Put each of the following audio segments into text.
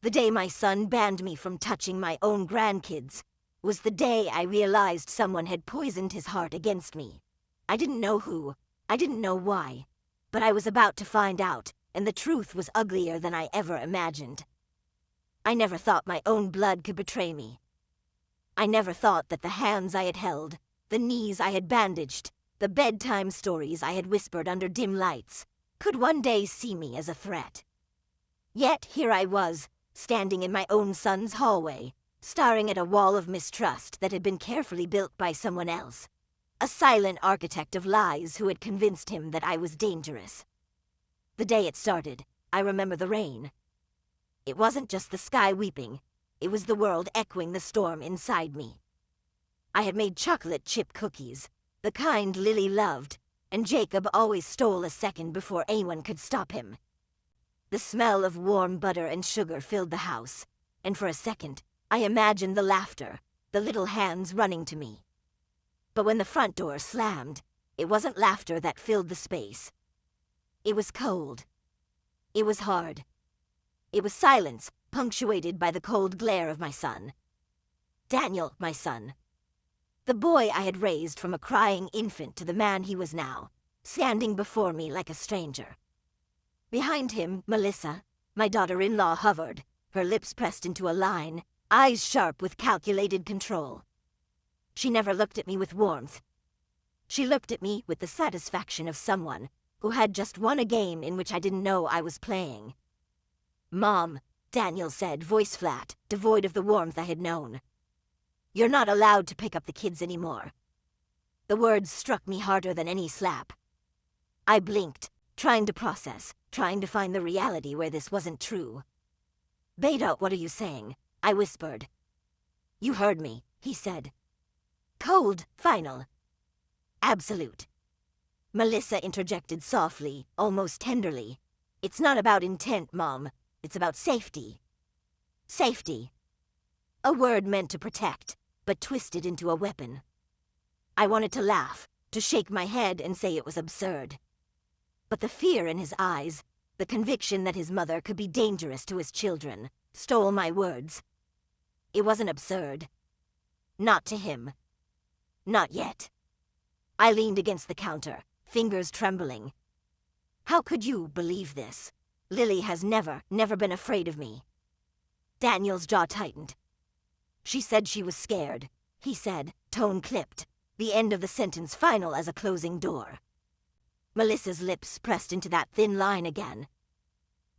The day my son banned me from touching my own grandkids was the day I realized someone had poisoned his heart against me. I didn't know who, I didn't know why, but I was about to find out, and the truth was uglier than I ever imagined. I never thought my own blood could betray me. I never thought that the hands I had held, the knees I had bandaged, the bedtime stories I had whispered under dim lights, could one day see me as a threat. Yet here I was, standing in my own son's hallway, staring at a wall of mistrust that had been carefully built by someone else. A silent architect of lies who had convinced him that I was dangerous. The day it started, I remember the rain. It wasn't just the sky weeping, it was the world echoing the storm inside me. I had made chocolate chip cookies, the kind Lily loved, and Jacob always stole a second before anyone could stop him. The smell of warm butter and sugar filled the house, and for a second, I imagined the laughter, the little hands running to me. But when the front door slammed, it wasn't laughter that filled the space. It was cold. It was hard. It was silence, punctuated by the cold glare of my son. Daniel, my son. The boy I had raised from a crying infant to the man he was now, standing before me like a stranger. Behind him, Melissa, my daughter-in-law, hovered, her lips pressed into a line, eyes sharp with calculated control. She never looked at me with warmth. She looked at me with the satisfaction of someone who had just won a game in which I didn't know I was playing. "Mom," Daniel said, voice flat, devoid of the warmth I had known. "You're not allowed to pick up the kids anymore." The words struck me harder than any slap. I blinked, trying to process, trying to find the reality where this wasn't true. "Beta, what are you saying?" I whispered. "You heard me," he said. "Cold, final. Absolute." Melissa interjected softly, almost tenderly. "It's not about intent, Mom. It's about safety." Safety. A word meant to protect, but twisted into a weapon. I wanted to laugh, to shake my head and say it was absurd. But the fear in his eyes, the conviction that his mother could be dangerous to his children, stole my words. It wasn't absurd. Not to him. Not yet. I leaned against the counter, fingers trembling. "How could you believe this? Lily has never been afraid of me." Daniel's jaw tightened. "She said she was scared," he said, tone clipped, the end of the sentence final as a closing door. Melissa's lips pressed into that thin line again.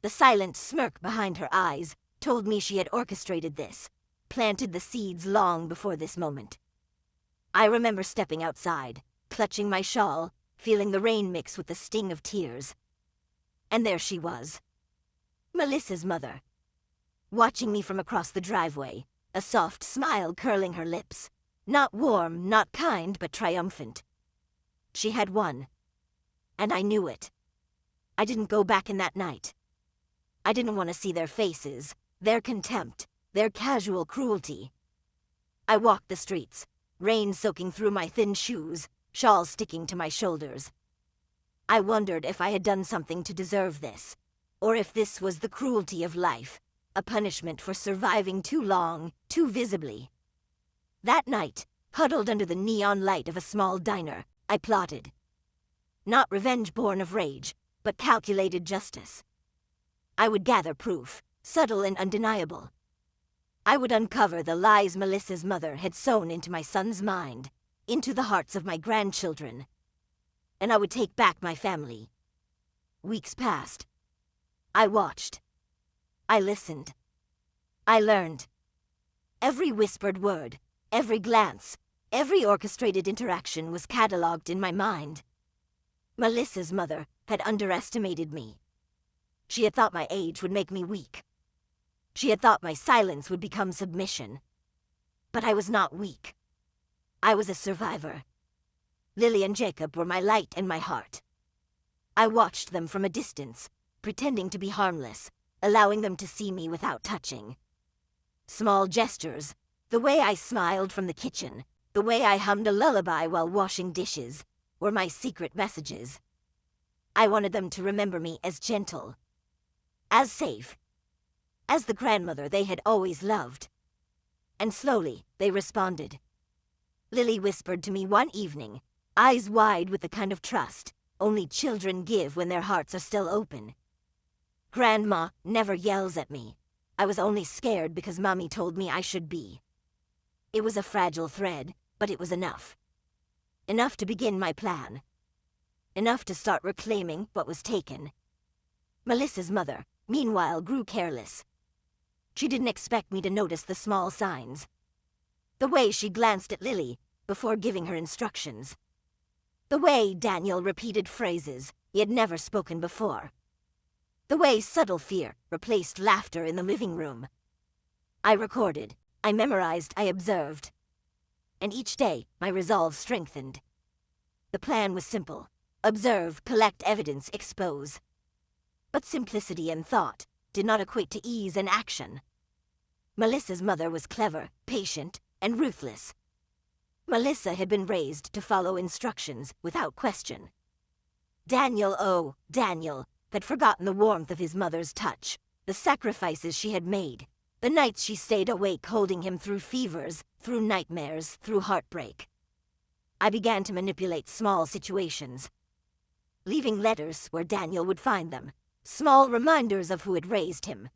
The silent smirk behind her eyes told me she had orchestrated this, planted the seeds long before this moment. I remember stepping outside, clutching my shawl, feeling the rain mix with the sting of tears. And there she was. Melissa's mother. Watching me from across the driveway, a soft smile curling her lips. Not warm, not kind, but triumphant. She had won. And I knew it. I didn't go back in that night. I didn't want to see their faces, their contempt, their casual cruelty. I walked the streets, rain soaking through my thin shoes, shawl sticking to my shoulders. I wondered if I had done something to deserve this, or if this was the cruelty of life, a punishment for surviving too long, too visibly. That night, huddled under the neon light of a small diner, I plotted. Not revenge born of rage, but calculated justice. I would gather proof, subtle and undeniable. I would uncover the lies Melissa's mother had sown into my son's mind, into the hearts of my grandchildren. And I would take back my family. Weeks passed. I watched. I listened. I learned. Every whispered word, every glance, every orchestrated interaction was catalogued in my mind. Melissa's mother had underestimated me. She had thought my age would make me weak. She had thought my silence would become submission. But I was not weak. I was a survivor. Lily and Jacob were my light and my heart. I watched them from a distance, pretending to be harmless, allowing them to see me without touching. Small gestures, the way I smiled from the kitchen, the way I hummed a lullaby while washing dishes, were my secret messages. I wanted them to remember me as gentle, as safe, as the grandmother they had always loved. And slowly, they responded. Lily whispered to me one evening, eyes wide with the kind of trust only children give when their hearts are still open. Grandma never yells at me. I was only scared because Mommy told me I should be. It was a fragile thread, but it was enough. Enough to begin my plan. Enough to start reclaiming what was taken. Melissa's mother, meanwhile, grew careless. She didn't expect me to notice the small signs. The way she glanced at Lily before giving her instructions. The way Daniel repeated phrases he had never spoken before. The way subtle fear replaced laughter in the living room. I recorded, I memorized, I observed. And each day, my resolve strengthened. The plan was simple. Observe, collect evidence, expose. But simplicity and thought did not equate to ease and action. Melissa's mother was clever, patient, and ruthless. Melissa had been raised to follow instructions without question. Daniel had forgotten the warmth of his mother's touch, the sacrifices she had made, the nights she stayed awake holding him through fevers, through nightmares, through heartbreak. I began to manipulate small situations, leaving letters where Daniel would find them, small reminders of who had raised him.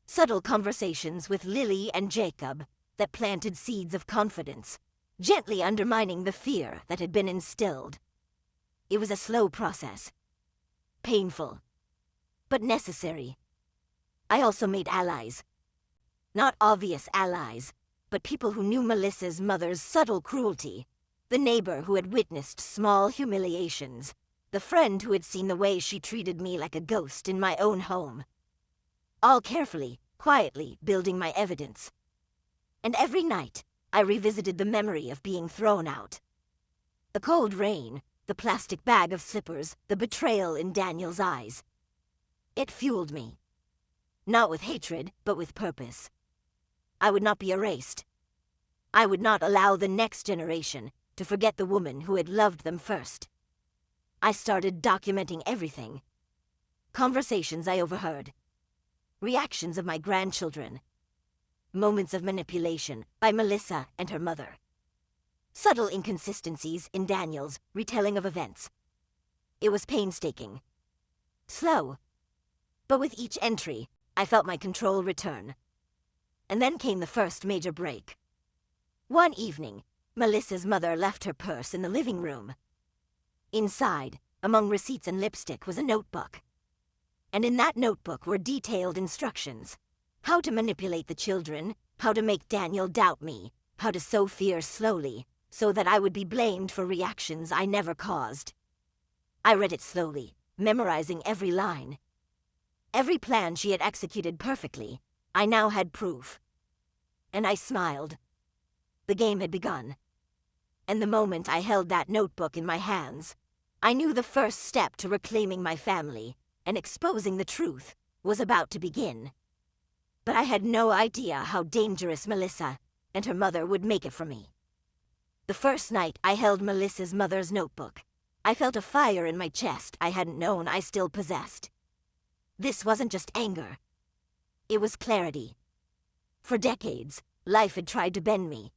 Subtle conversations with Lily and Jacob that planted seeds of confidence, gently undermining the fear that had been instilled. It was a slow process. Painful. But necessary. I also made allies. Not obvious allies, but people who knew Melissa's mother's subtle cruelty. The neighbor who had witnessed small humiliations. The friend who had seen the way she treated me like a ghost in my own home. All carefully, quietly building my evidence. And every night, I revisited the memory of being thrown out. The cold rain, the plastic bag of slippers, the betrayal in Daniel's eyes. It fueled me. Not with hatred, but with purpose. I would not be erased. I would not allow the next generation to forget the woman who had loved them first. I started documenting everything. Conversations I overheard. Reactions of my grandchildren. Moments of manipulation by Melissa and her mother. Subtle inconsistencies in Daniel's retelling of events. It was painstaking. Slow. But with each entry, I felt my control return. And then came the first major break. One evening, Melissa's mother left her purse in the living room. Inside, among receipts and lipstick, was a notebook. And in that notebook were detailed instructions. How to manipulate the children, how to make Daniel doubt me, how to sow fear slowly, so that I would be blamed for reactions I never caused. I read it slowly, memorizing every line. Every plan she had executed perfectly, I now had proof. And I smiled. The game had begun. And the moment I held that notebook in my hands, I knew the first step to reclaiming my family and exposing the truth was about to begin. But I had no idea how dangerous Melissa and her mother would make it for me. The first night I held Melissa's mother's notebook, I felt a fire in my chest I hadn't known I still possessed. This wasn't just anger. It was clarity. For decades, life had tried to bend me.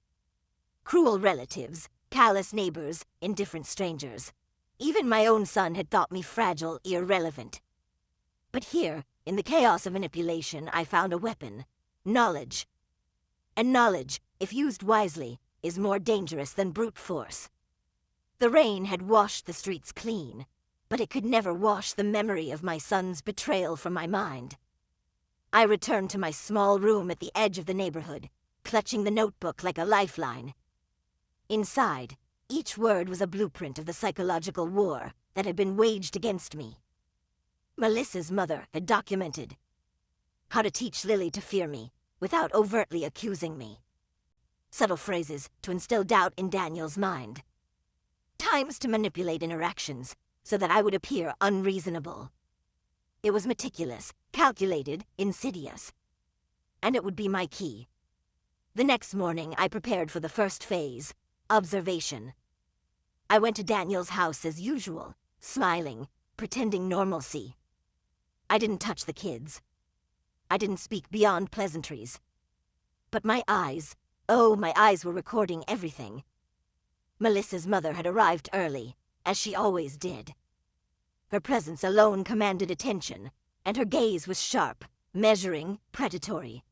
Cruel relatives, callous neighbors, indifferent strangers. Even my own son had thought me fragile, irrelevant. But here, in the chaos of manipulation, I found a weapon. Knowledge. And knowledge, if used wisely, is more dangerous than brute force. The rain had washed the streets clean, but it could never wash the memory of my son's betrayal from my mind. I returned to my small room at the edge of the neighborhood, clutching the notebook like a lifeline. Inside, each word was a blueprint of the psychological war that had been waged against me. Melissa's mother had documented how to teach Lily to fear me without overtly accusing me. Subtle phrases to instill doubt in Daniel's mind. Times to manipulate interactions so that I would appear unreasonable. It was meticulous, calculated, insidious. And it would be my key. The next morning, I prepared for the first phase, observation. I went to Daniel's house as usual, smiling, pretending normalcy. I didn't touch the kids. I didn't speak beyond pleasantries. But my eyes, oh, my eyes were recording everything. Melissa's mother had arrived early, as she always did. Her presence alone commanded attention, and her gaze was sharp, measuring, predatory.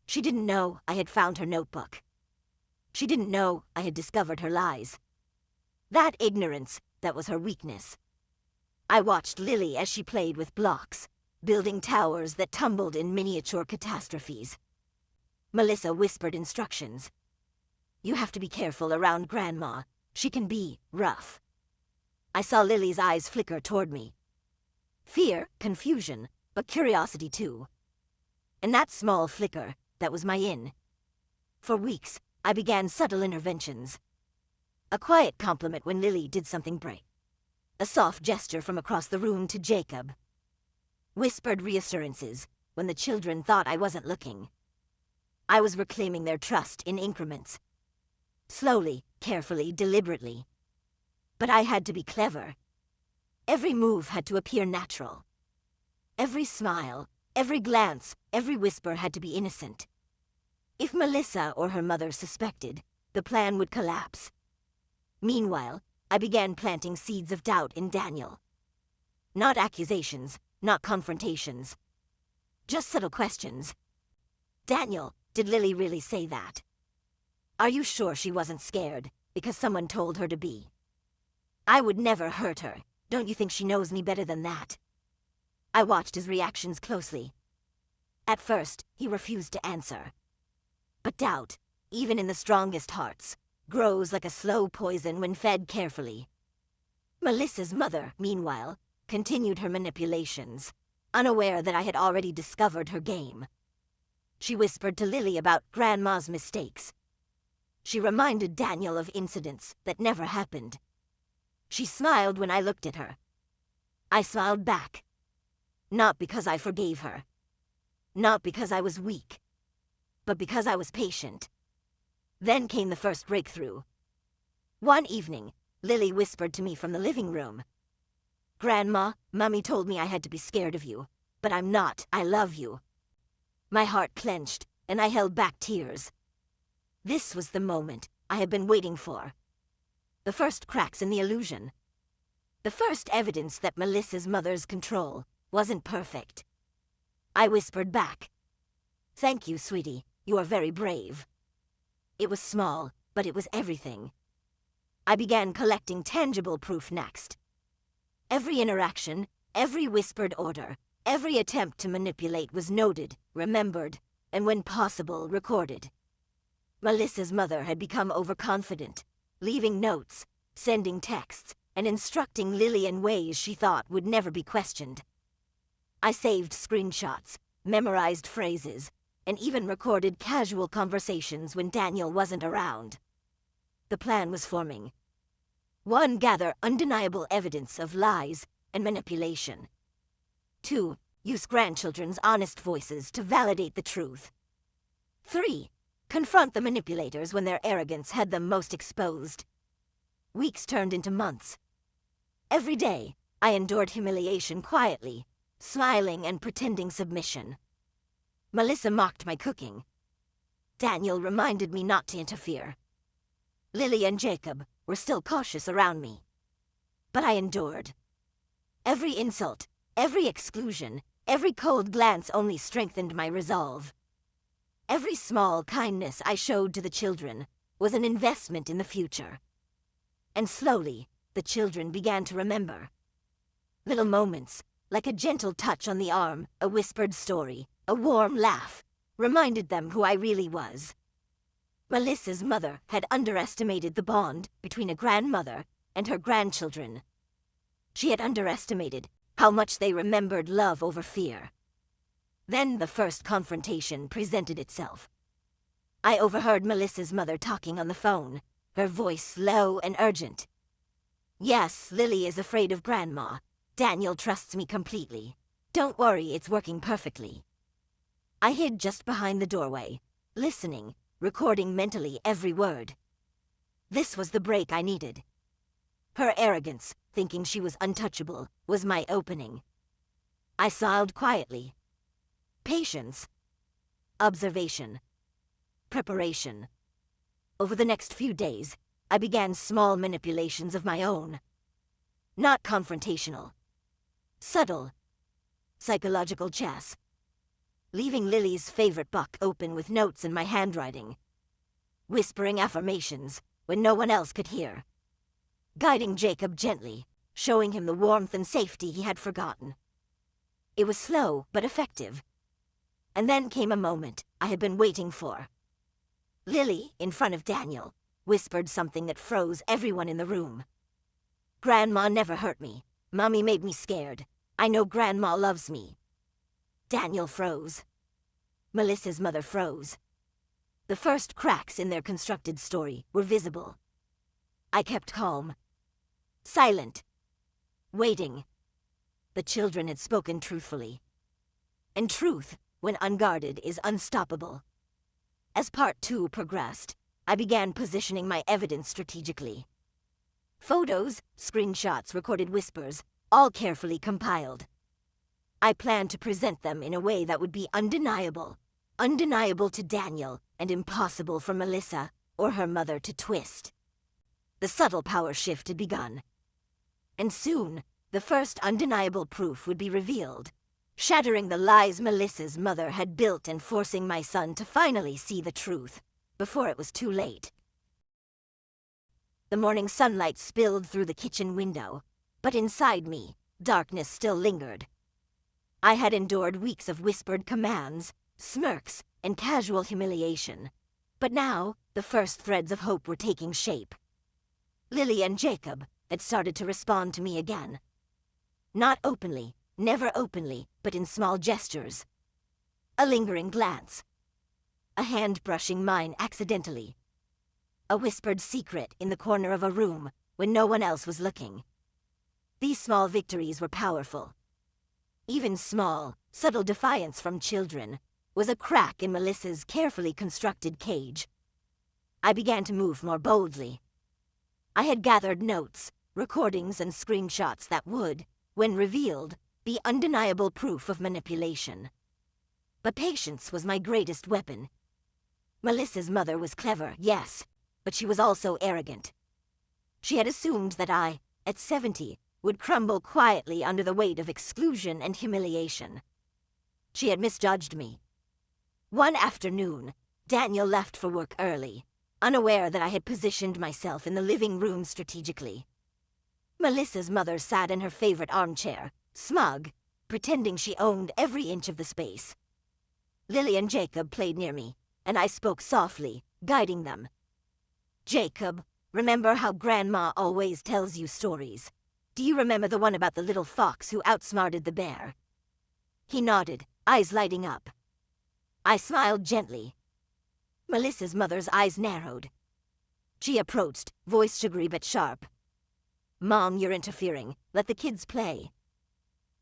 She didn't know I had found her notebook. She didn't know I had discovered her lies. That ignorance, that was her weakness. I watched Lily as she played with blocks, building towers that tumbled in miniature catastrophes. Melissa whispered instructions. You have to be careful around Grandma. She can be rough. I saw Lily's eyes flicker toward me. Fear, confusion, but curiosity too. And that small flicker, that was my in. For weeks, I began subtle interventions. A quiet compliment when Lily did something brave. A soft gesture from across the room to Jacob. Whispered reassurances when the children thought I wasn't looking. I was reclaiming their trust in increments. Slowly, carefully, deliberately. But I had to be clever. Every move had to appear natural. Every smile, every glance, every whisper had to be innocent. If Melissa or her mother suspected, the plan would collapse. Meanwhile, I began planting seeds of doubt in Daniel. Not accusations, not confrontations. Just subtle questions. Daniel, did Lily really say that? Are you sure she wasn't scared because someone told her to be? I would never hurt her. Don't you think she knows me better than that? I watched his reactions closely. At first, he refused to answer. But doubt, even in the strongest hearts, grows like a slow poison when fed carefully. Melissa's mother, meanwhile, continued her manipulations, unaware that I had already discovered her game. She whispered to Lily about Grandma's mistakes. She reminded Daniel of incidents that never happened. She smiled when I looked at her. I smiled back. Not because I forgave her. Not because I was weak. But because I was patient. Then came the first breakthrough. One evening, Lily whispered to me from the living room. Grandma, Mummy told me I had to be scared of you. But I'm not. I love you. My heart clenched, and I held back tears. This was the moment I had been waiting for. The first cracks in the illusion. The first evidence that Melissa's mother's control wasn't perfect. I whispered back. Thank you, sweetie. You are very brave. It was small, but it was everything. I began collecting tangible proof next. Every interaction, every whispered order, every attempt to manipulate was noted, remembered, and when possible, recorded. Melissa's mother had become overconfident, leaving notes, sending texts, and instructing Lily in ways she thought would never be questioned. I saved screenshots, memorized phrases, and even recorded casual conversations when Daniel wasn't around. The plan was forming. 1. Gather undeniable evidence of lies and manipulation. 2. Use grandchildren's honest voices to validate the truth. 3. Confront the manipulators when their arrogance had them most exposed. Weeks turned into months. Every day, I endured humiliation quietly, smiling and pretending submission. Melissa mocked my cooking. Daniel reminded me not to interfere. Lily and Jacob were still cautious around me. But I endured. Every insult, every exclusion, every cold glance only strengthened my resolve. Every small kindness I showed to the children was an investment in the future. And slowly, the children began to remember. Little moments, like a gentle touch on the arm, a whispered story, a warm laugh, reminded them who I really was. Melissa's mother had underestimated the bond between a grandmother and her grandchildren. She had underestimated how much they remembered love over fear. Then the first confrontation presented itself. I overheard Melissa's mother talking on the phone, her voice low and urgent. Yes, Lily is afraid of Grandma. Daniel trusts me completely. Don't worry, it's working perfectly. I hid just behind the doorway, listening, recording mentally every word. This was the break I needed. Her arrogance, thinking she was untouchable, was my opening. I smiled quietly. Patience. Observation. Preparation. Over the next few days, I began small manipulations of my own. Not confrontational. Subtle. Psychological chess. Leaving Lily's favorite book open with notes in my handwriting. Whispering affirmations when no one else could hear. Guiding Jacob gently, showing him the warmth and safety he had forgotten. It was slow but effective. And then came a moment I had been waiting for. Lily, in front of Daniel, whispered something that froze everyone in the room. "Grandma never hurt me. Mommy made me scared. I know Grandma loves me." Daniel froze. Melissa's mother froze. The first cracks in their constructed story were visible. I kept calm. Silent. Waiting. The children had spoken truthfully. And truth, when unguarded, is unstoppable. As part 2 progressed, I began positioning my evidence strategically. Photos, screenshots, recorded whispers, all carefully compiled. I planned to present them in a way that would be undeniable. Undeniable to Daniel and impossible for Melissa or her mother to twist. The subtle power shift had begun. And soon, the first undeniable proof would be revealed, shattering the lies Melissa's mother had built and forcing my son to finally see the truth, before it was too late. The morning sunlight spilled through the kitchen window, but inside me, darkness still lingered. I had endured weeks of whispered commands, smirks, and casual humiliation. But now, the first threads of hope were taking shape. Lily and Jacob had started to respond to me again. Not openly, never openly, but in small gestures. A lingering glance. A hand brushing mine accidentally. A whispered secret in the corner of a room when no one else was looking. These small victories were powerful. Even small, subtle defiance from children was a crack in Melissa's carefully constructed cage. I began to move more boldly. I had gathered notes, recordings, and screenshots that would, when revealed, be undeniable proof of manipulation. But patience was my greatest weapon. Melissa's mother was clever, yes, but she was also arrogant. She had assumed that I, at 70, would crumble quietly under the weight of exclusion and humiliation. She had misjudged me. One afternoon, Daniel left for work early, unaware that I had positioned myself in the living room strategically. Melissa's mother sat in her favorite armchair, smug, pretending she owned every inch of the space. Lily and Jacob played near me, and I spoke softly, guiding them. "Jacob, remember how Grandma always tells you stories? Do you remember the one about the little fox who outsmarted the bear?" He nodded, eyes lighting up. I smiled gently. Melissa's mother's eyes narrowed. She approached, voice sugary but sharp. "Mom, you're interfering. Let the kids play."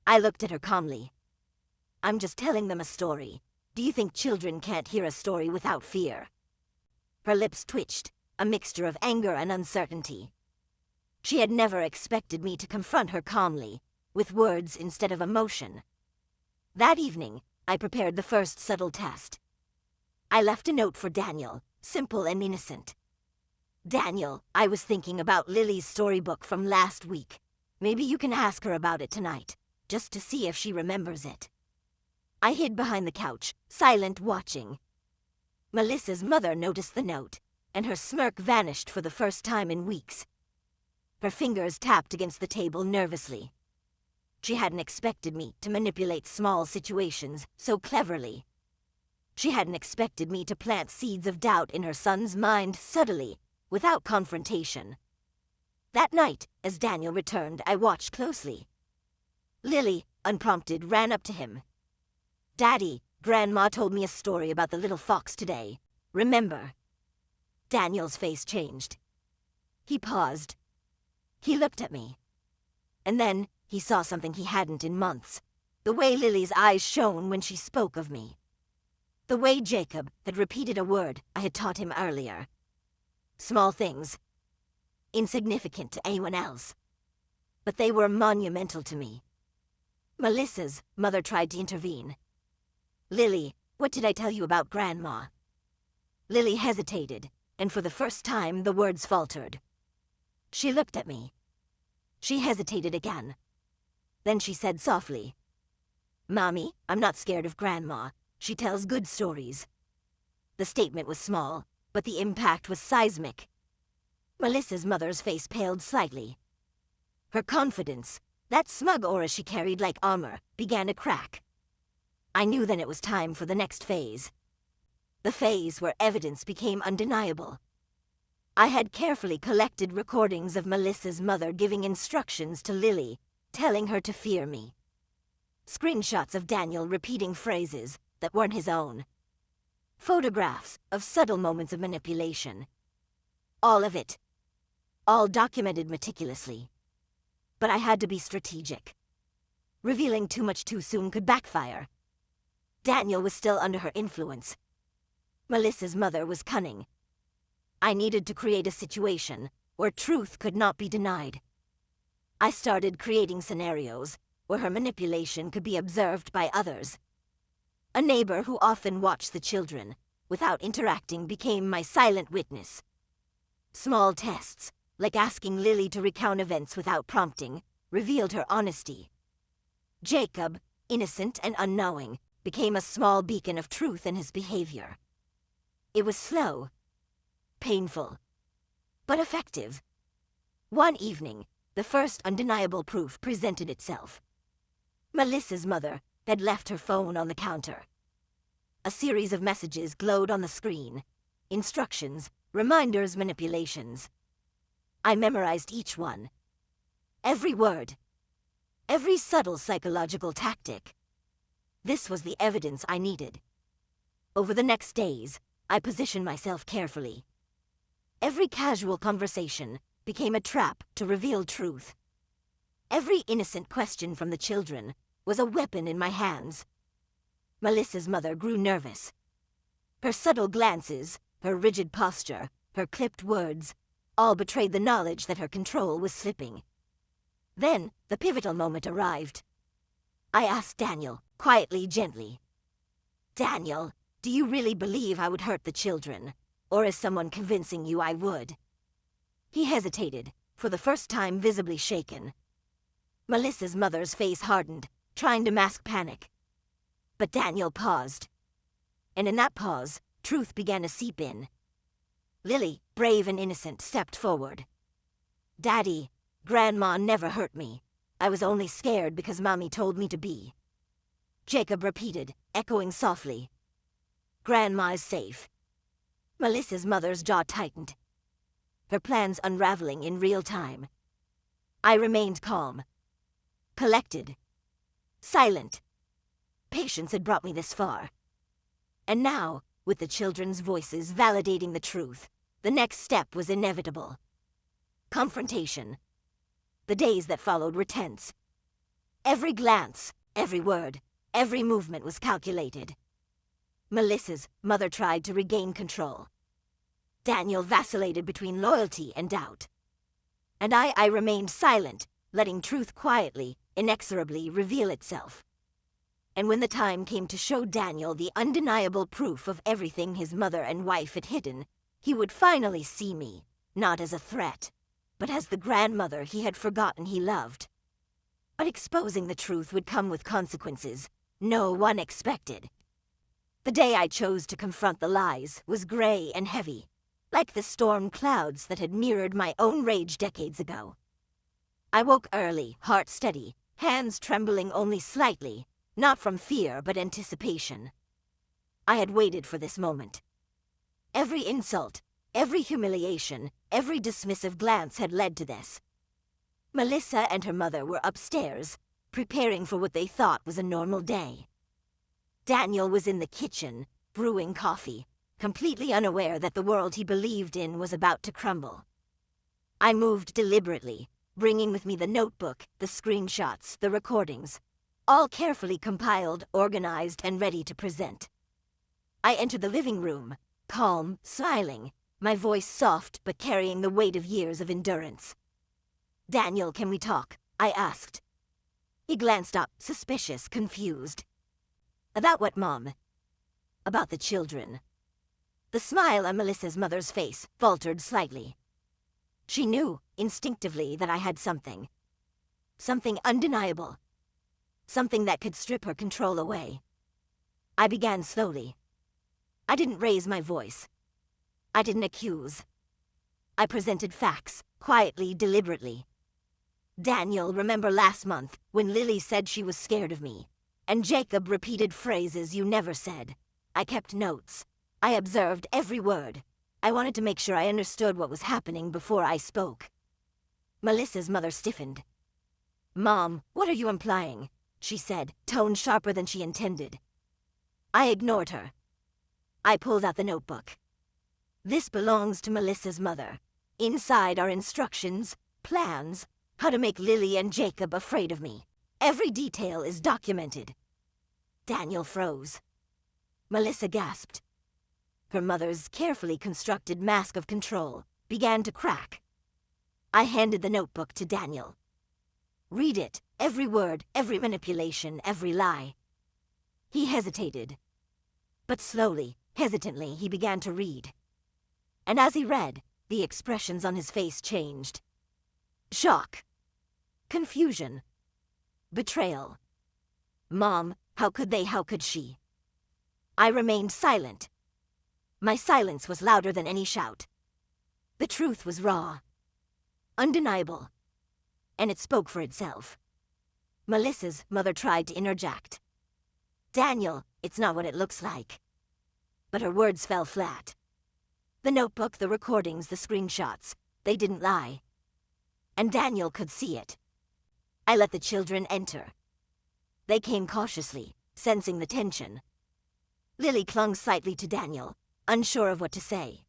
I looked at her calmly. "I'm just telling them a story. Do you think children can't hear a story without fear?" Her lips twitched, a mixture of anger and uncertainty. She had never expected me to confront her calmly, with words instead of emotion. That evening, I prepared the first subtle test. I left a note for Daniel, simple and innocent. "Daniel, I was thinking about Lily's storybook from last week. Maybe you can ask her about it tonight, just to see if she remembers it." I hid behind the couch, silent, watching. Melissa's mother noticed the note, and her smirk vanished for the first time in weeks. Her fingers tapped against the table nervously. She hadn't expected me to manipulate small situations so cleverly. She hadn't expected me to plant seeds of doubt in her son's mind subtly, without confrontation. That night, as Daniel returned, I watched closely. Lily, unprompted, ran up to him. "Daddy, Grandma told me a story about the little fox today. Remember?" Daniel's face changed. He paused. He looked at me. And then he saw something he hadn't in months. The way Lily's eyes shone when she spoke of me. The way Jacob had repeated a word I had taught him earlier. Small things. Insignificant to anyone else. But they were monumental to me. Melissa's mother tried to intervene. Lily, what did I tell you about Grandma? Lily hesitated, and for the first time the words faltered. She looked at me. She hesitated again. Then she said softly, "Mommy, I'm not scared of Grandma. She tells good stories." The statement was small, but the impact was seismic. Melissa's mother's face paled slightly. Her confidence, that smug aura she carried like armor, began to crack. I knew then it was time for the next phase. The phase where evidence became undeniable. I had carefully collected recordings of Melissa's mother giving instructions to Lily, telling her to fear me. Screenshots of Daniel repeating phrases that weren't his own. Photographs of subtle moments of manipulation. All of it. All documented meticulously. But I had to be strategic. Revealing too much too soon could backfire. Daniel was still under her influence. Melissa's mother was cunning. I needed to create a situation where truth could not be denied. I started creating scenarios where her manipulation could be observed by others. A neighbor who often watched the children without interacting became my silent witness. Small tests, like asking Lily to recount events without prompting, revealed her honesty. Jacob, innocent and unknowing, became a small beacon of truth in his behavior. It was slow, painful, but effective. One evening, the first undeniable proof presented itself. Melissa's mother had left her phone on the counter. A series of messages glowed on the screen. Instructions, reminders, manipulations. I memorized each one. Every word. Every subtle psychological tactic. This was the evidence I needed. Over the next days, I positioned myself carefully. Every casual conversation became a trap to reveal truth. Every innocent question from the children was a weapon in my hands. Melissa's mother grew nervous. Her subtle glances, her rigid posture, her clipped words, all betrayed the knowledge that her control was slipping. Then, the pivotal moment arrived. I asked Daniel, quietly, gently. "Daniel, do you really believe I would hurt the children? Or is someone convincing you I would?" He hesitated, for the first time visibly shaken. Melissa's mother's face hardened, trying to mask panic. But Daniel paused. And in that pause, truth began to seep in. Lily, brave and innocent, stepped forward. "Daddy, Grandma never hurt me. I was only scared because Mommy told me to be." Jacob repeated, echoing softly. "Grandma is safe." Melissa's mother's jaw tightened. Her plans unraveling in real time. I remained calm. Collected. Silent. Patience had brought me this far. And now, with the children's voices validating the truth, the next step was inevitable. Confrontation. The days that followed were tense. Every glance, every word, every movement was calculated. Melissa's mother tried to regain control. Daniel vacillated between loyalty and doubt. And I remained silent, letting truth quietly, inexorably reveal itself. And when the time came to show Daniel the undeniable proof of everything his mother and wife had hidden, he would finally see me, not as a threat, but as the grandmother he had forgotten he loved. But exposing the truth would come with consequences no one expected. The day I chose to confront the lies was gray and heavy, like the storm clouds that had mirrored my own rage decades ago. I woke early, heart steady, hands trembling only slightly, not from fear but anticipation. I had waited for this moment. Every insult, every humiliation, every dismissive glance had led to this. Melissa and her mother were upstairs, preparing for what they thought was a normal day. Daniel was in the kitchen, brewing coffee, completely unaware that the world he believed in was about to crumble. I moved deliberately, bringing with me the notebook, the screenshots, the recordings, all carefully compiled, organized, and ready to present. I entered the living room, calm, smiling, my voice soft but carrying the weight of years of endurance. "Daniel, can we talk?" I asked. He glanced up, suspicious, confused. About what, Mom? About the children. The smile on Melissa's mother's face faltered slightly. She knew, instinctively, that I had something. Something undeniable. Something that could strip her control away. I began slowly. I didn't raise my voice. I didn't accuse. I presented facts, quietly, deliberately. Daniel, remember last month, when Lily said she was scared of me? And Jacob repeated phrases you never said. I kept notes. I observed every word. I wanted to make sure I understood what was happening before I spoke. Melissa's mother stiffened. Mom, what are you implying? She said, tone sharper than she intended. I ignored her. I pulled out the notebook. This belongs to Melissa's mother. Inside are instructions, plans, how to make Lily and Jacob afraid of me. Every detail is documented. Daniel froze. Melissa gasped. Her mother's carefully constructed mask of control began to crack. I handed the notebook to Daniel. Read it, every word, every manipulation, every lie. He hesitated. But slowly, hesitantly, he began to read. And as he read, the expressions on his face changed. Shock. Confusion. Betrayal. Mom, how could they, how could she? I remained silent. My silence was louder than any shout. The truth was raw. Undeniable. And it spoke for itself. Melissa's mother tried to interject. Daniel, it's not what it looks like. But her words fell flat. The notebook, the recordings, the screenshots, they didn't lie. And Daniel could see it. I let the children enter. They came cautiously, sensing the tension. Lily clung slightly to Daniel, unsure of what to say.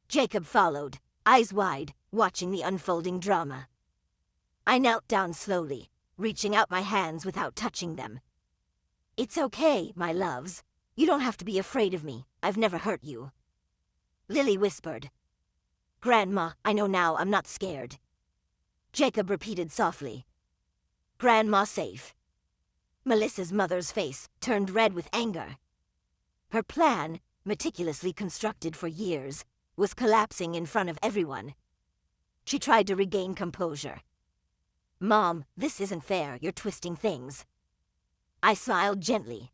Jacob followed, eyes wide, watching the unfolding drama. I knelt down slowly, reaching out my hands without touching them. It's okay, my loves. You don't have to be afraid of me. I've never hurt you. Lily whispered. Grandma, I know now, I'm not scared. Jacob repeated softly. Grandma safe. Melissa's mother's face turned red with anger. Her plan, meticulously constructed for years, was collapsing in front of everyone. She tried to regain composure. Mom, this isn't fair, you're twisting things. I smiled gently.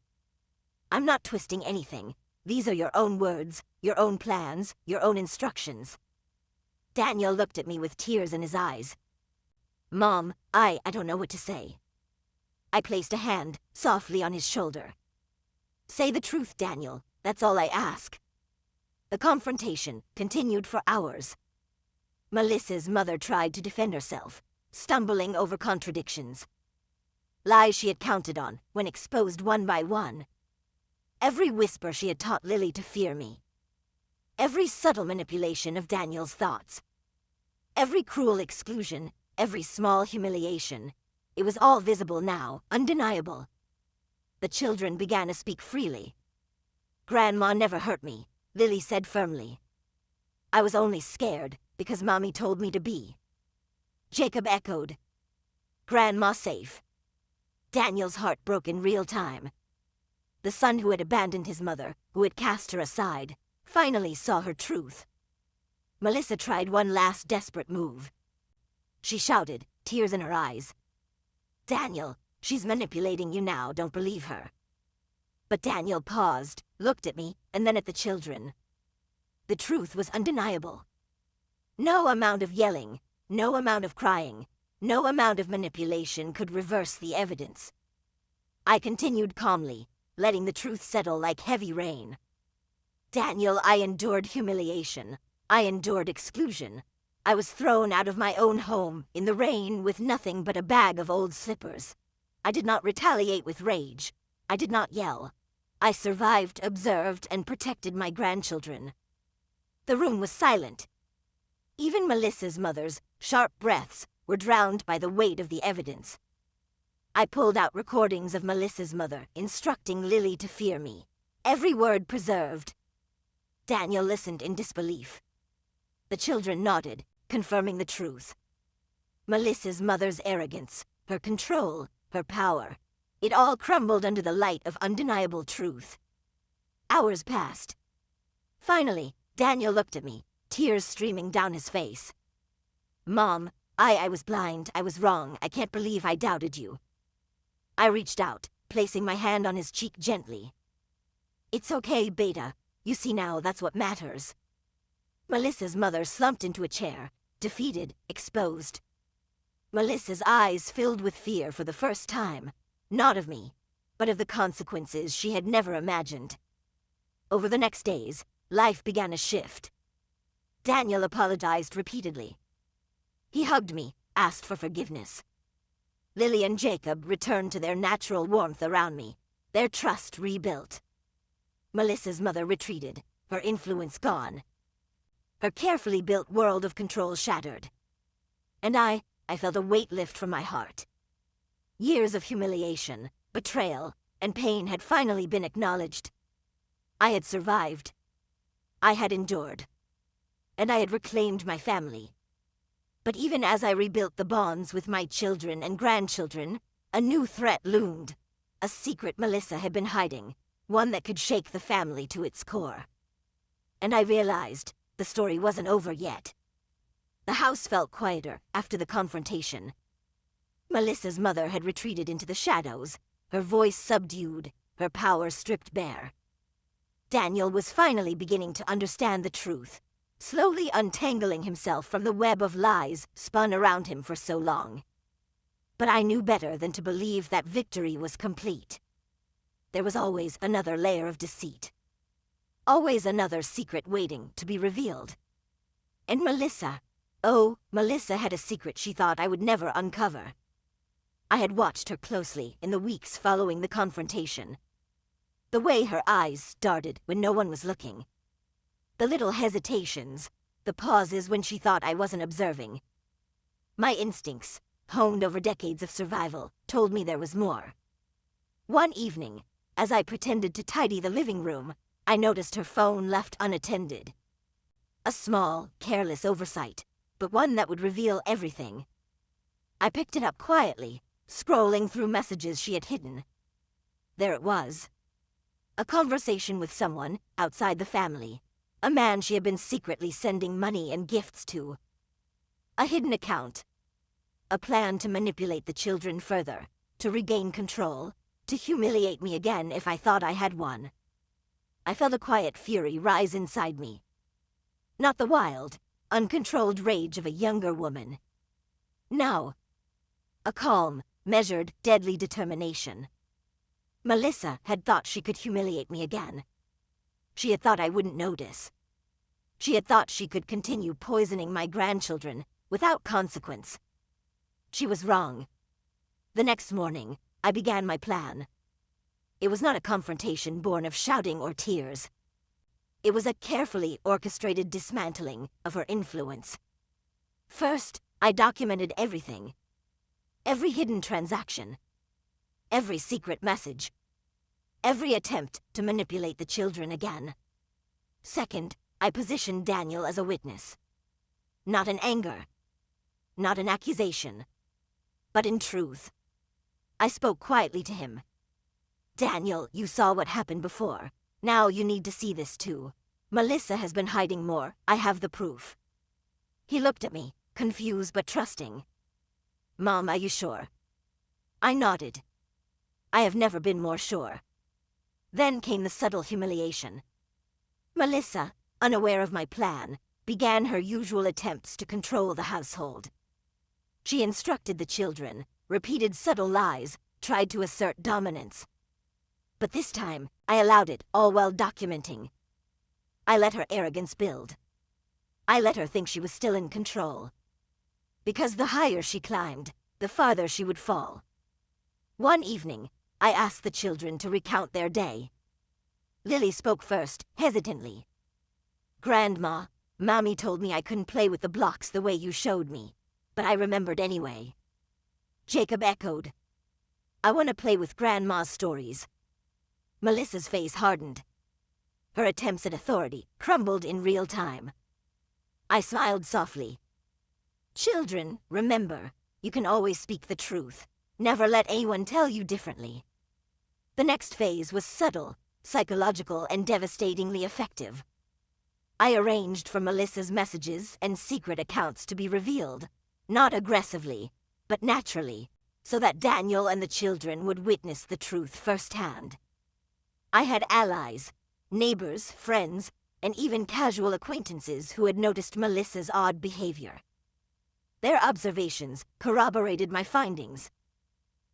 I'm not twisting anything. These are your own words, your own plans, your own instructions. Daniel looked at me with tears in his eyes. Mom, I don't know what to say. I placed a hand softly on his shoulder. Say the truth, Daniel. That's all I ask. The confrontation continued for hours. Melissa's mother tried to defend herself, stumbling over contradictions. Lies she had counted on when exposed one by one. Every whisper she had taught Lily to fear me. Every subtle manipulation of Daniel's thoughts. Every cruel exclusion, every small humiliation. It was all visible now, undeniable. The children began to speak freely. Grandma never hurt me, Lily said firmly. I was only scared because Mommy told me to be. Jacob echoed. Grandma safe. Daniel's heart broke in real time. The son who had abandoned his mother, who had cast her aside, finally saw her truth. Melissa tried one last desperate move. She shouted, tears in her eyes. Daniel, she's manipulating you now, don't believe her. But Daniel paused, looked at me, and then at the children. The truth was undeniable. No amount of yelling, no amount of crying, no amount of manipulation could reverse the evidence. I continued calmly, letting the truth settle like heavy rain. Daniel, I endured humiliation. I endured exclusion. I was thrown out of my own home, in the rain, with nothing but a bag of old slippers. I did not retaliate with rage. I did not yell. I survived, observed, and protected my grandchildren. The room was silent. Even Melissa's mother's sharp breaths were drowned by the weight of the evidence. I pulled out recordings of Melissa's mother, instructing Lily to fear me. Every word preserved. Daniel listened in disbelief. The children nodded, confirming the truth. Melissa's mother's arrogance, her control, her power. It all crumbled under the light of undeniable truth. Hours passed. Finally, Daniel looked at me, tears streaming down his face. "Mom, I was blind, I was wrong, I can't believe I doubted you." I reached out, placing my hand on his cheek gently. "It's okay, Beta. You see now, that's what matters." Melissa's mother slumped into a chair, defeated, exposed. Melissa's eyes filled with fear for the first time, not of me, but of the consequences she had never imagined. Over the next days, life began to shift. Daniel apologized repeatedly. He hugged me, asked for forgiveness. Lily and Jacob returned to their natural warmth around me, their trust rebuilt. Melissa's mother retreated, her influence gone. Her carefully built world of control shattered. And I felt a weight lift from my heart. Years of humiliation, betrayal, and pain had finally been acknowledged. I had survived. I had endured. And I had reclaimed my family. But even as I rebuilt the bonds with my children and grandchildren, a new threat loomed. A secret Melissa had been hiding, one that could shake the family to its core. And I realized the story wasn't over yet. The house felt quieter after the confrontation. Melissa's mother had retreated into the shadows, her voice subdued, her power stripped bare. Daniel was finally beginning to understand the truth, slowly untangling himself from the web of lies spun around him for so long. But I knew better than to believe that victory was complete. There was always another layer of deceit. Always another secret waiting to be revealed. And Melissa, Melissa had a secret she thought I would never uncover. I had watched her closely in the weeks following the confrontation. The way her eyes darted when no one was looking. The little hesitations, the pauses when she thought I wasn't observing. My instincts, honed over decades of survival, told me there was more. One evening, as I pretended to tidy the living room, I noticed her phone left unattended. A small, careless oversight, but one that would reveal everything. I picked it up quietly, scrolling through messages she had hidden. There it was. A conversation with someone outside the family. A man she had been secretly sending money and gifts to. A hidden account. A plan to manipulate the children further, to regain control, to humiliate me again if I thought I had one. I felt a quiet fury rise inside me. Not the wild, uncontrolled rage of a younger woman. No. A calm, measured, deadly determination. Melissa had thought she could humiliate me again. She had thought I wouldn't notice. She had thought she could continue poisoning my grandchildren without consequence. She was wrong. The next morning, I began my plan. It was not a confrontation born of shouting or tears. It was a carefully orchestrated dismantling of her influence. First, I documented everything. Every hidden transaction. Every secret message. Every attempt to manipulate the children again. Second, I positioned Daniel as a witness. Not in anger. Not in accusation. But in truth. I spoke quietly to him. "Daniel, you saw what happened before. Now you need to see this too. Melissa has been hiding more. I have the proof." He looked at me, confused but trusting. "Mom, are you sure?" I nodded. I have never been more sure. Then came the subtle humiliation. Melissa, unaware of my plan, began her usual attempts to control the household. She instructed the children, repeated subtle lies, tried to assert dominance. But this time, I allowed it, all while documenting. I let her arrogance build. I let her think she was still in control. Because the higher she climbed, the farther she would fall. One evening, I asked the children to recount their day. Lily spoke first, hesitantly. "Grandma, Mommy told me I couldn't play with the blocks the way you showed me, but I remembered anyway." Jacob echoed. "I want to play with Grandma's stories." Melissa's face hardened. Her attempts at authority crumbled in real time. I smiled softly. "Children, remember, you can always speak the truth. Never let anyone tell you differently. The next phase was subtle, psychological, and devastatingly effective. I arranged for Melissa's messages and secret accounts to be revealed, not aggressively, but naturally, so that Daniel and the children would witness the truth firsthand. I had allies, neighbors, friends, and even casual acquaintances who had noticed Melissa's odd behavior. Their observations corroborated my findings.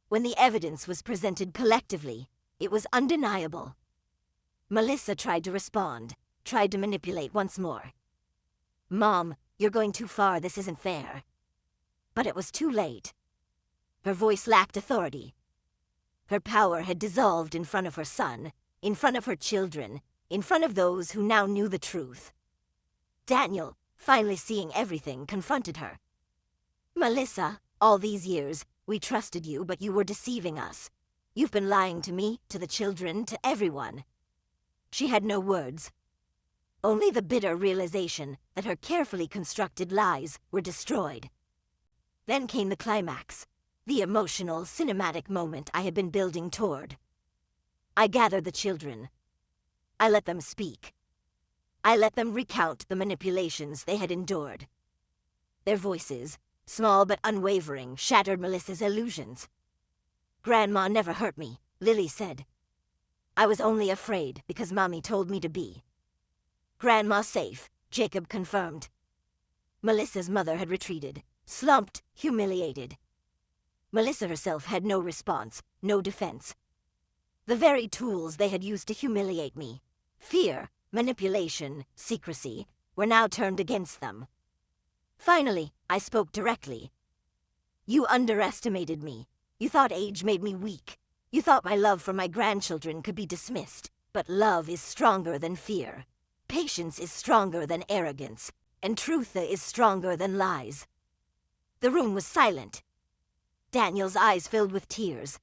When the evidence was presented collectively, it was undeniable. Melissa tried to respond, tried to manipulate once more. "Mom, you're going too far, this isn't fair." But it was too late. Her voice lacked authority. Her power had dissolved in front of her son, in front of her children, in front of those who now knew the truth. Daniel, finally seeing everything, confronted her. "Melissa, all these years, we trusted you, but you were deceiving us. You've been lying to me, to the children, to everyone." She had no words. Only the bitter realization that her carefully constructed lies were destroyed. Then came the climax, the emotional, cinematic moment I had been building toward. I gathered the children. I let them speak. I let them recount the manipulations they had endured. Their voices, small but unwavering, shattered Melissa's illusions. "Grandma never hurt me," Lily said. "I was only afraid because Mommy told me to be." "Grandma's safe," Jacob confirmed. Melissa's mother had retreated, slumped, humiliated. Melissa herself had no response, no defense. The very tools they had used to humiliate me, fear, manipulation, secrecy, were now turned against them. Finally, I spoke directly. "You underestimated me. You thought age made me weak. You thought my love for my grandchildren could be dismissed. But love is stronger than fear. Patience is stronger than arrogance. And truth is stronger than lies." The room was silent. Daniel's eyes filled with tears.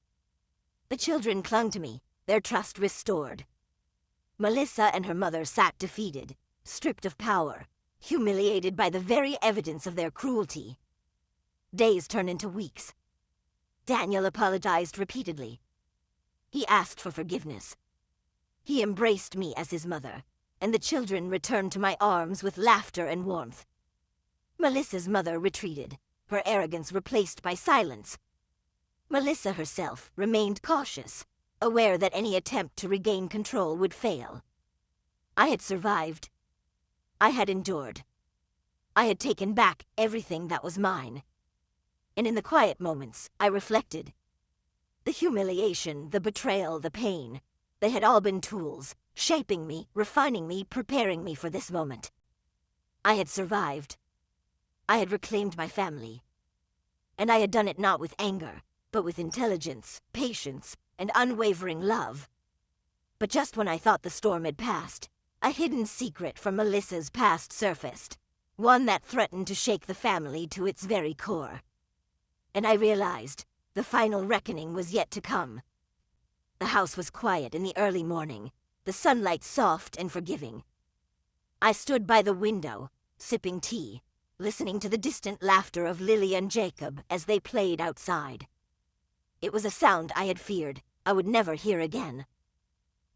The children clung to me, their trust restored. Melissa and her mother sat defeated, stripped of power, humiliated by the very evidence of their cruelty. Days turned into weeks. Daniel apologized repeatedly. He asked for forgiveness. He embraced me as his mother, and the children returned to my arms with laughter and warmth. Melissa's mother retreated, her arrogance replaced by silence. Melissa herself remained cautious, aware that any attempt to regain control would fail. I had survived. I had endured. I had taken back everything that was mine. And in the quiet moments, I reflected. The humiliation, the betrayal, the pain, they had all been tools, shaping me, refining me, preparing me for this moment. I had survived. I had reclaimed my family. And I had done it not with anger, but with intelligence, patience, and unwavering love. But just when I thought the storm had passed, a hidden secret from Melissa's past surfaced, one that threatened to shake the family to its very core. And I realized the final reckoning was yet to come. The house was quiet in the early morning, the sunlight soft and forgiving. I stood by the window, sipping tea, listening to the distant laughter of Lily and Jacob as they played outside. It was a sound I had feared I would never hear again.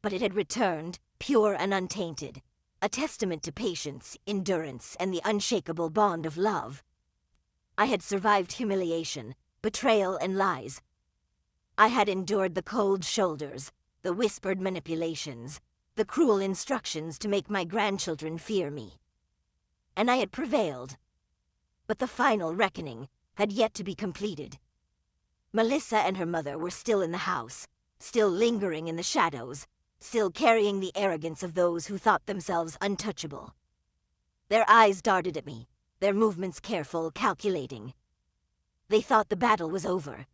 But it had returned, pure and untainted, a testament to patience, endurance, and the unshakable bond of love. I had survived humiliation, betrayal, and lies. I had endured the cold shoulders, the whispered manipulations, the cruel instructions to make my grandchildren fear me. And I had prevailed. But the final reckoning had yet to be completed. Melissa and her mother were still in the house, still lingering in the shadows, still carrying the arrogance of those who thought themselves untouchable. Their eyes darted at me, their movements careful, calculating. They thought the battle was over.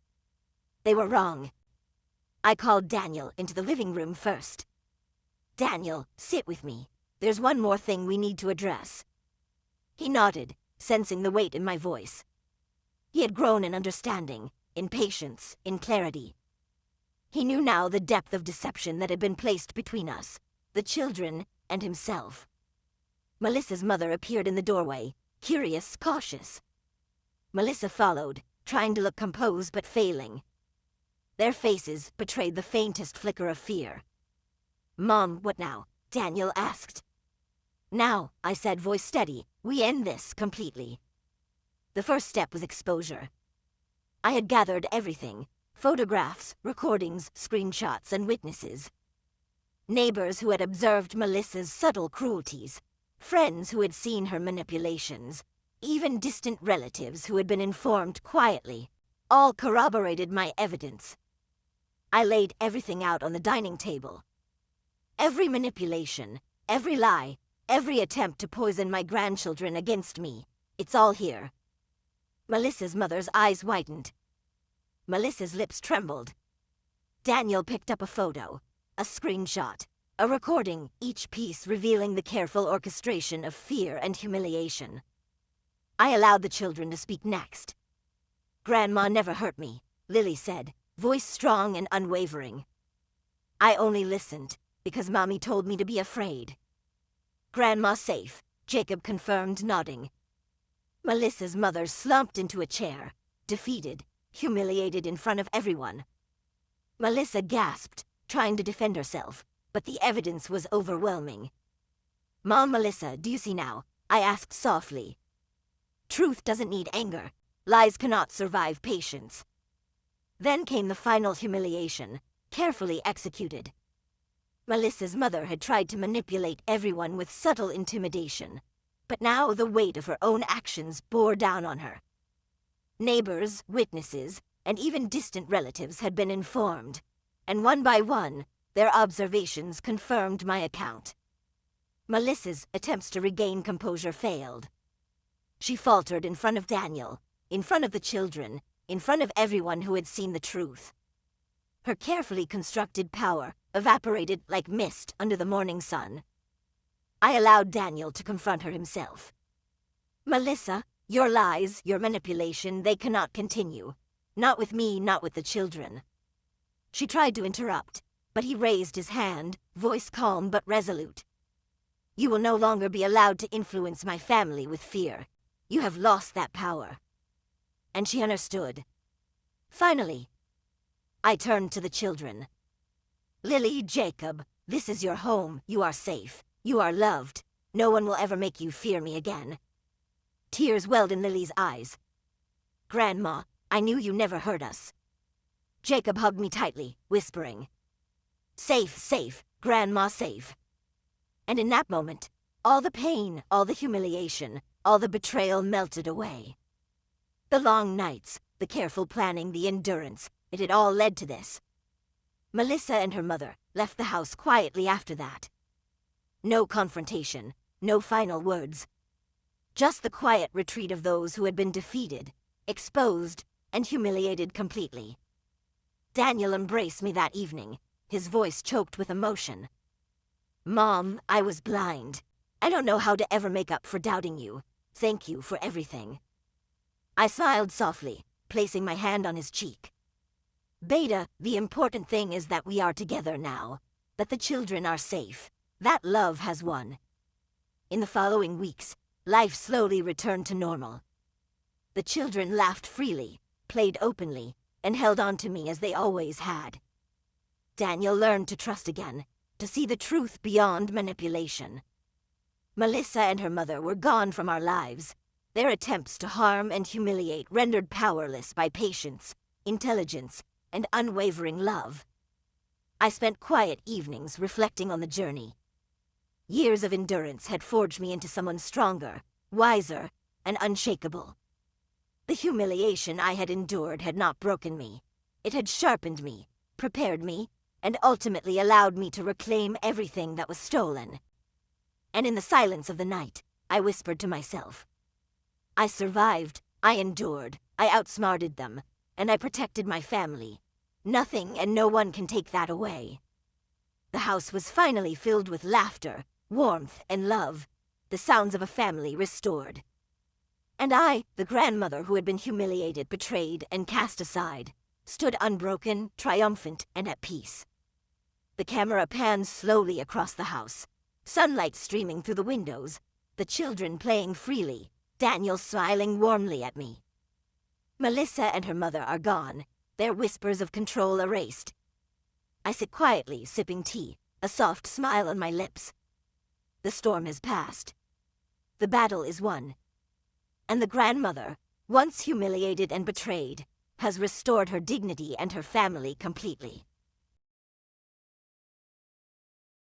They were wrong. I called Daniel into the living room first. "Daniel, sit with me. There's one more thing we need to address." He nodded, sensing the weight in my voice. He had grown in understanding, in patience, in clarity. He knew now the depth of deception that had been placed between us, the children, and himself. Melissa's mother appeared in the doorway, curious, cautious. Melissa followed, trying to look composed but failing. Their faces betrayed the faintest flicker of fear. "Mom, what now?" Daniel asked. "Now," I said, voice steady, "we end this completely." The first step was exposure. I had gathered everything: photographs, recordings, screenshots, and witnesses. Neighbors who had observed Melissa's subtle cruelties, friends who had seen her manipulations, even distant relatives who had been informed quietly, all corroborated my evidence. I laid everything out on the dining table. Every manipulation, every lie, every attempt to poison my grandchildren against me, it's all here. Melissa's mother's eyes widened. Melissa's lips trembled. Daniel picked up a photo, a screenshot, a recording, each piece revealing the careful orchestration of fear and humiliation. I allowed the children to speak next. "Grandma never hurt me," Lily said, voice strong and unwavering. "I only listened, because Mommy told me to be afraid." "Grandma's safe," Jacob confirmed, nodding. Melissa's mother slumped into a chair, defeated, humiliated in front of everyone. Melissa gasped, trying to defend herself, but the evidence was overwhelming. "Mom, Melissa, do you see now?" I asked softly. "Truth doesn't need anger. Lies cannot survive patience." Then came the final humiliation, carefully executed. Melissa's mother had tried to manipulate everyone with subtle intimidation, but now the weight of her own actions bore down on her. Neighbors, witnesses, and even distant relatives had been informed, and one by one, their observations confirmed my account. Melissa's attempts to regain composure failed. She faltered in front of Daniel, in front of the children, in front of everyone who had seen the truth. Her carefully constructed power evaporated like mist under the morning sun. I allowed Daniel to confront her himself. "Melissa, your lies, your manipulation, they cannot continue. Not with me, not with the children." She tried to interrupt, but he raised his hand, voice calm but resolute. "You will no longer be allowed to influence my family with fear. You have lost that power." And she understood. Finally, I turned to the children. "Lily, Jacob, this is your home. You are safe. You are loved. No one will ever make you fear me again." Tears welled in Lily's eyes. "Grandma, I knew you never hurt us." Jacob hugged me tightly, whispering, "Safe, safe, Grandma, safe." And in that moment, all the pain, all the humiliation, all the betrayal melted away. The long nights, the careful planning, the endurance, it had all led to this. Melissa and her mother left the house quietly after that. No confrontation, no final words. Just the quiet retreat of those who had been defeated, exposed, and humiliated completely. Daniel embraced me that evening, his voice choked with emotion. "Mom, I was blind. I don't know how to ever make up for doubting you. Thank you for everything." I smiled softly, placing my hand on his cheek. "Beta, the important thing is that we are together now, that the children are safe. That love has won." In the following weeks, life slowly returned to normal. The children laughed freely, played openly, and held on to me as they always had. Daniel learned to trust again, to see the truth beyond manipulation. Melissa and her mother were gone from our lives, their attempts to harm and humiliate rendered powerless by patience, intelligence, and unwavering love. I spent quiet evenings reflecting on the journey. Years of endurance had forged me into someone stronger, wiser, and unshakable. The humiliation I had endured had not broken me. It had sharpened me, prepared me, and ultimately allowed me to reclaim everything that was stolen. And in the silence of the night, I whispered to myself, "I survived, I endured, I outsmarted them, and I protected my family. Nothing and no one can take that away." The house was finally filled with laughter, warmth, and love, the sounds of a family restored. And I, the grandmother who had been humiliated, betrayed, and cast aside, stood unbroken, triumphant, and at peace. The camera panned slowly across the house, sunlight streaming through the windows, the children playing freely, Daniel smiling warmly at me. Melissa and her mother are gone, their whispers of control erased. I sit quietly, sipping tea, a soft smile on my lips. The storm has passed. The battle is won. And the grandmother, once humiliated and betrayed, has restored her dignity and her family completely.